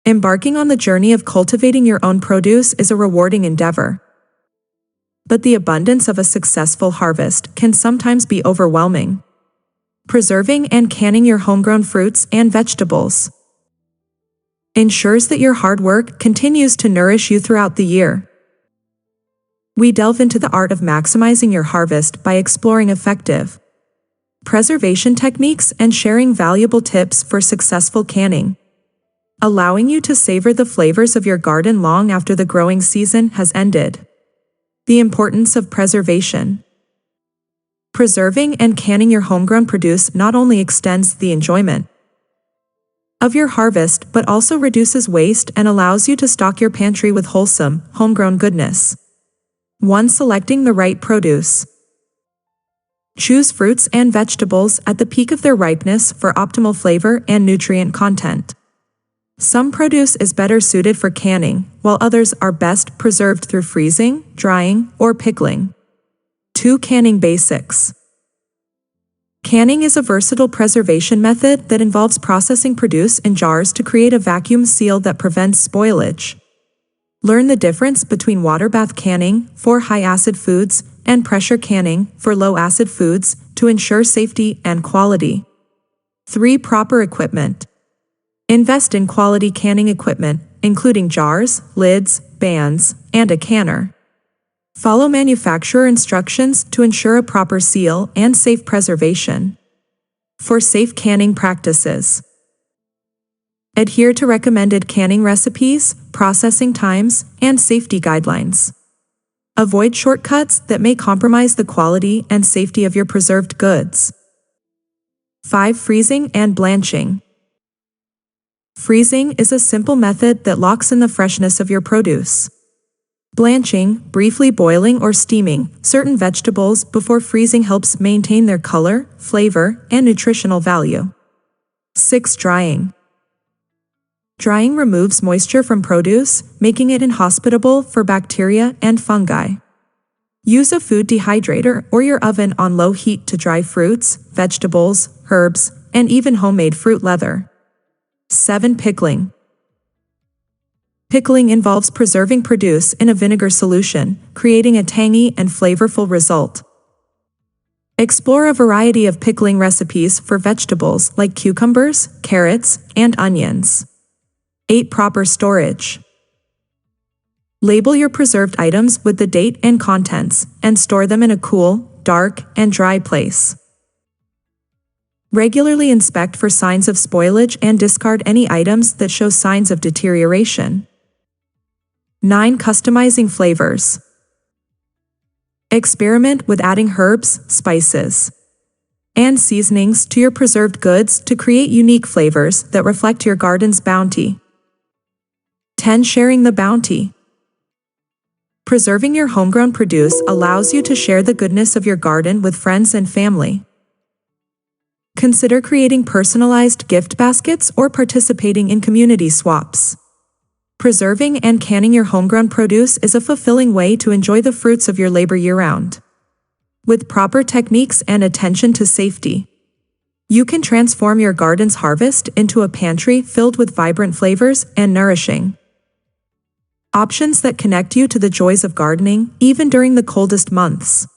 Embarking on the journey of cultivating your own produce is a rewarding endeavor. But the abundance of a successful harvest can sometimes be overwhelming. Preserving and canning your homegrown fruits and vegetables ensures that your hard work continues to nourish you throughout the year. We delve into the art of maximizing your harvest by exploring effective preservation techniques and sharing valuable tips for successful canning, allowing you to savor the flavors of your garden long after the growing season has ended. The importance of preservation. Preserving and canning your homegrown produce not only extends the enjoyment of your harvest but also reduces waste and allows you to stock your pantry with wholesome, homegrown goodness. 1. Selecting the right produce. Choose fruits and vegetables at the peak of their ripeness for optimal flavor and nutrient content. Some produce is better suited for canning, while others are best preserved through freezing, drying, or pickling. 2. Canning basics. Canning is a versatile preservation method that involves processing produce in jars to create a vacuum seal that prevents spoilage. Learn the difference between water bath canning for high-acid foods and pressure canning for low-acid foods to ensure safety and quality. 3. Proper equipment. Invest in quality canning equipment, including jars, lids, bands, and a canner. Follow manufacturer instructions to ensure a proper seal and safe preservation. For safe canning practices. Adhere to recommended canning recipes, processing times, and safety guidelines. Avoid shortcuts that may compromise the quality and safety of your preserved goods. 5. Freezing and blanching. Freezing is a simple method that locks in the freshness of your produce. Blanching, briefly boiling or steaming certain vegetables before freezing helps maintain their color, flavor, and nutritional value. 6. Drying. Drying removes moisture from produce, making it inhospitable for bacteria and fungi. Use a food dehydrator or your oven on low heat to dry fruits, vegetables, herbs, and even homemade fruit leather. 7. Pickling. Pickling involves preserving produce in a vinegar solution, creating a tangy and flavorful result. Explore a variety of pickling recipes for vegetables like cucumbers, carrots, and onions. 8. Proper storage. Label your preserved items with the date and contents, and store them in a cool, dark, and dry place. Regularly inspect for signs of spoilage and discard any items that show signs of deterioration. 9. Customizing flavors. Experiment with adding herbs, spices, and seasonings to your preserved goods to create unique flavors that reflect your garden's bounty. 10. Sharing the bounty. Preserving your homegrown produce allows you to share the goodness of your garden with friends and family. Consider creating personalized gift baskets or participating in community swaps. Preserving and canning your homegrown produce is a fulfilling way to enjoy the fruits of your labor year-round. With proper techniques and attention to safety, you can transform your garden's harvest into a pantry filled with vibrant flavors and nourishing options that connect you to the joys of gardening, even during the coldest months.